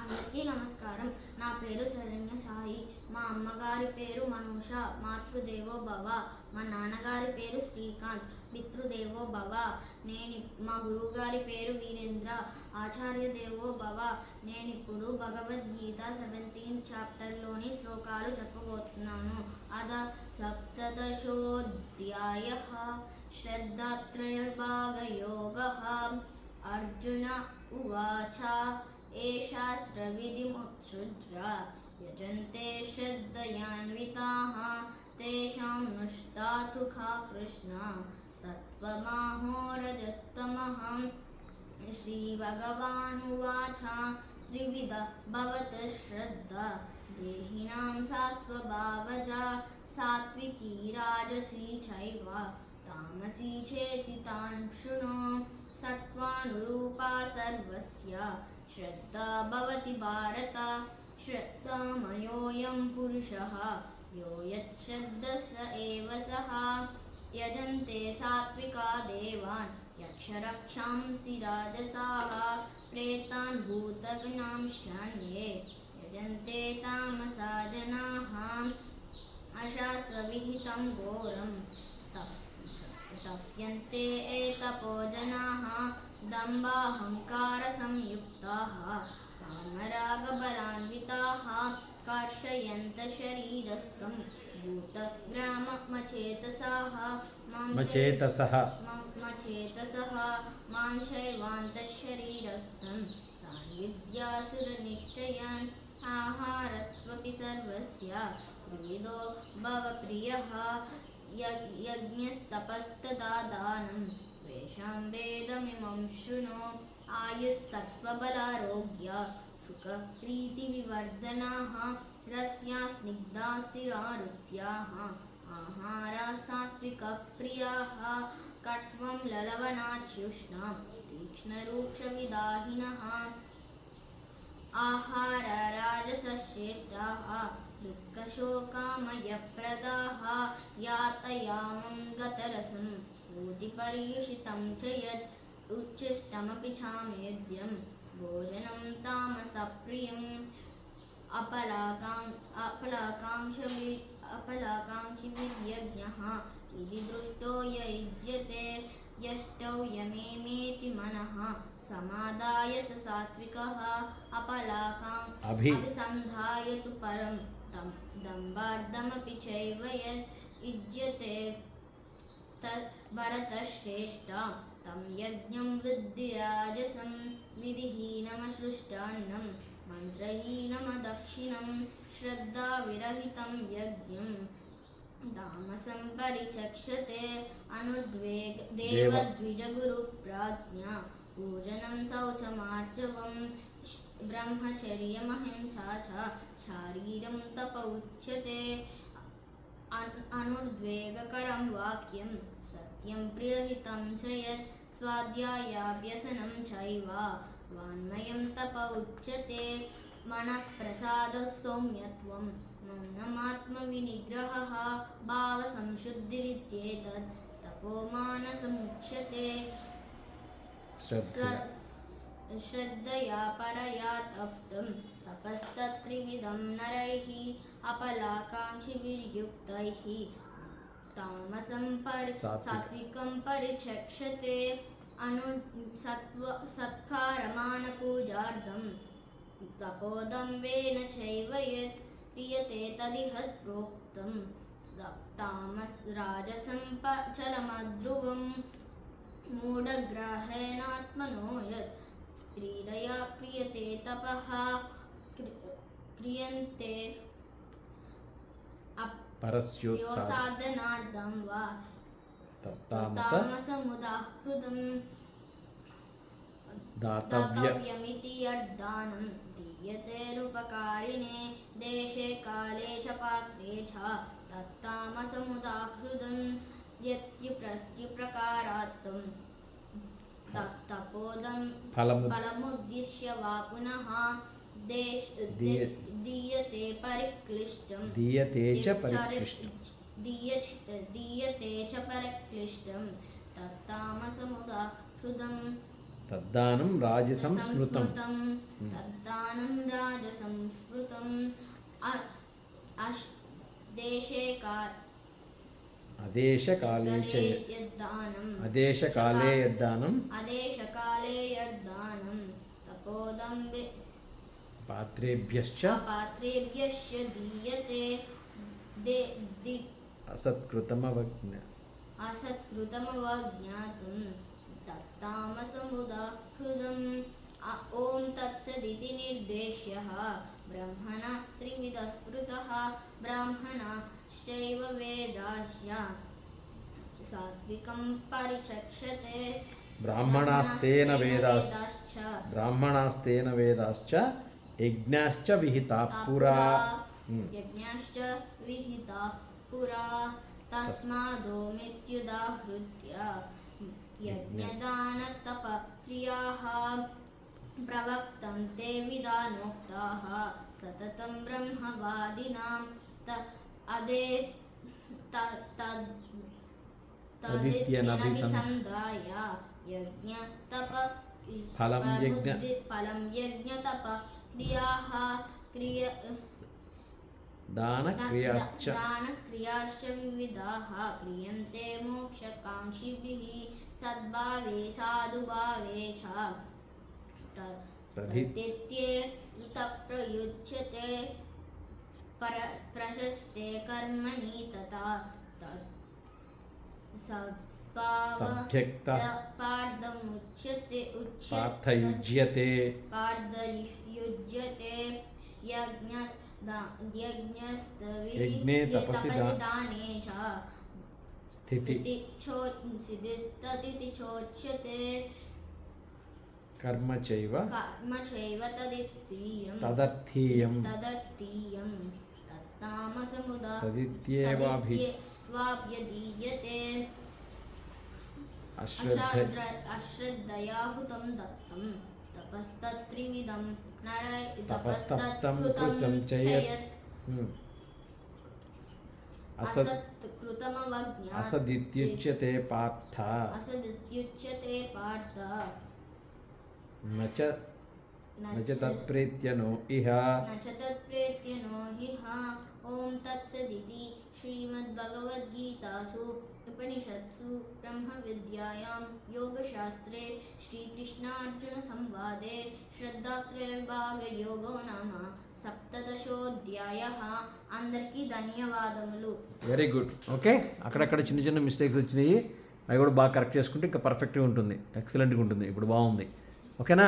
అందరికీ నమస్కారం. నా పేరు శరణ్య సాయి. మా అమ్మగారి పేరు మనూష. మాతృదేవో భవ. మా నాన్నగారి పేరు శ్రీకాంత్. పితృదేవో భవ. మా గురువుగారి పేరు వీరేంద్ర. ఆచార్య దేవో భవ. నేనిప్పుడు భగవద్గీత 17th చాప్టర్లోని శ్లోకాలు చెప్పబోతున్నాను. అద సప్తదశోऽధ్యాయః శ్రద్ధాత్రయభాగయోగః. అర్జున ఉవాచ శాస్త్రవిధిముత్సృజ్య యజంతే శ్రద్ధయాన్వితాః తేషాం నష్టాతుఖా కృష్ణ సత్వమాహో రజస్తమః. శ్రీభగవానువాచ త్రివిధ భవతి శ్రద్ధ దేహినాం సా స్వభావజా సాత్వికీ రాజసీ చైవ తామసీ చేతి తాన్ శృణు. సత్వానురూపా సర్వస్య శ్రద్ధా భవతి భారత. శ్రద్ధామయోऽయం పురుషः యో యచ్ఛ్రద్ధः స ఏవ సః. యజంతే సాత్వికా దేవాన్ యక్షరక్షాంసి రాజసాః. ప్రేతాన్ భూతగణాంశ్చాన్యే యజంతే తామసా జనాః. అశాస్త్రవిహితం ఘోరం తప్యంతే తపో జనాః. దంభాహంకార సంయుక్తాః కామరాగబలాన్వితాః కర్షయంత శరీరస్థం భూతగ్రామమచేతసాః. మాం చైవాంతఃశరీరస్థం తాన్ విద్యాసురనిశ్చయాన్. ఆహారస్త్వపి సర్వస్య ప్రియదో భవ ప్రియః. యజ్ఞస్తపస్తదా దానం త్వేషాం వేదమిమం శృణు. ఆయుః సత్వబలారోగ్య సుఖప్రీతివివర్ధనాః. రస్యా స్నిగ్ధా స్థిరారుత్యాః ఆహారా సాత్వికప్రియాః. కట్వం లలవనాచ్యుష్ణా తీక్ష్ణరూక్షవిదాహినః. ఆహార రాజసశ్రేష్ఠాః దుఃఖశోకామయప్రదాః. యాతయామం గతరసం భూతిపర్యుషితం చ యత్ ఉచ్ఛిష్టమపి చామేద్యం భోజనం తామసప్రియం. అపలాకాంక్షిభిర్యజ్ఞః ఇది దృష్టో య యుజ్యతే. యష్టౌ యమేమేతి మనః సమాదాయ స సాత్వికః. అభిసంధాయ తు పరం దంభార్థమపి చైవ యత్ యుజ్యతే భరతశ్రేష్ఠ. తం యజ్ఞం విద్ధి రాజసం విధిహీనమసృష్టాన్నం మంత్రహీనమదక్షిణం. శ్రద్ధావిరహితం యజ్ఞం తామసం పరిచక్షతే. దేవద్విజగురుప్రాజ్ఞా పూజనం శౌచమార్జవం. బ్రహ్మచర్యమహింసా చ శారీరం తప ఉచ్యతే. అనుద్వేగకరం వాక్యం సత్యం ప్రియహితం చ యత్. స్వాధ్యాయాభ్యసనం చైవ వాన్మయం తప ఉచ్యతే. మనఃప్రసాదః సౌమ్యత్వం మౌనమాత్మవినిగ్రహः. భావసంశుద్ధిరిత్యేతత్ తపో మానసముచ్యతే. శ్రద్ధయా పరయా తప్తం తపస్తత్త్రివిధం నరైః. అపలాకాంక్షిభిర్యుక్తైః తామసం సాత్వికం పరిచక్షతే. సత్కారమానపూజార్థం తపోదంభేన చైవ యత్ క్రియతే తదిహ ప్రోక్తం. తామస్ రాజసం చలమధ్రువం మూఢగ్రాహేణాత్మనో యత్ క్రీడయా క్రియతే తపః. క్రియంతే పరస్యోత్సాదనార్థం వా తామసముదాహృతం. దాతవ్యమితి యద్దానం దీయతేరుపకారిణే. దేశే కాలే చ పాత్రే చ తత్తామసముదాహృతం. ప్రకారాత్తం తపోదం ఫలముద్దిశ్య వా పునః. దీయతే చ పరిక్లిష్టం తత్తామసముదాహృతం. తద్దానం రాజసం స్మృతం. తద్దానం అదేశకాలే చ అదేశకాలే యద్దానం తపోదంబే పాత్రేభ్యశ్చ పాత్రేభ్యశ్చ దీయతే असत्कृतमवज्ञातुं तत्तामसमुदाहृदम् ॐ तत्सदिति निर्देश्यः ब्रह्मणा त्रिविधः स्मृतः ब्राह्मणाश्चैव वेदाश्च सात्विकं परिचक्षते బ్రాహ్మణాస్తేన వేదాశ్చ యజ్ఞాశ్చ విహితాః పురా యజ్ఞాశ్చ విహితాః పురా తస్మాదోమిత్యుదాహృత్య యజ్ఞదానతపక్రియాः ప్రవక్తంతే విధానోక్తాः సతతం బ్రహ్మవాదినాం తదిత్యనభిసంధాయ యజ్ఞ తప ఫలం యజ్ఞ తప దానక్రియాశ్చ వివిధాః క్రియంతే మోక్షకాంక్షిభిః సద్భావే సాధుభావే చ సదిత్యేత ప్రయుజ్యతే ప్రశస్తే కర్మణి తథా పార్థయుజ్యతే యజ్ఞే తపసి దానే చ స్థితిశ్చోచ్యతే కర్మ చైవ తదర్థీయం తత్తామసముదా సదిత్యేవాభ్యదీయతే అశ్రద్ధయా హుతం దత్తం తపస్తత్త్రివిధం తపస్తప్తం కృతం చయత్ అసదిత్యుచ్యతే పార్థ నచ తత్ప్రీత్యనో ఇహ ఓం తత్సదితి శ్రీమద్భగవద్గీతాసు ఉపనిషత్సు బ్రహ్మవిద్యాయాం యోగశాస్త్రే శ్రీకృష్ణార్జున సంవాదే శ్రద్ధాత్రయవిభాగయోగో నామ సప్తదశోధ్యాయః. అందరికీ ధన్యవాదములు. Very good. ఓకే, అక్కడక్కడ చిన్న చిన్న మిస్టేక్స్ వచ్చినాయి, అవి కూడా బాగా కరెక్ట్ చేసుకుంటే ఇంకా పర్ఫెక్ట్గా ఉంటుంది, ఎక్సలెంట్గా ఉంటుంది. ఇప్పుడు బాగుంది. ఓకేనా?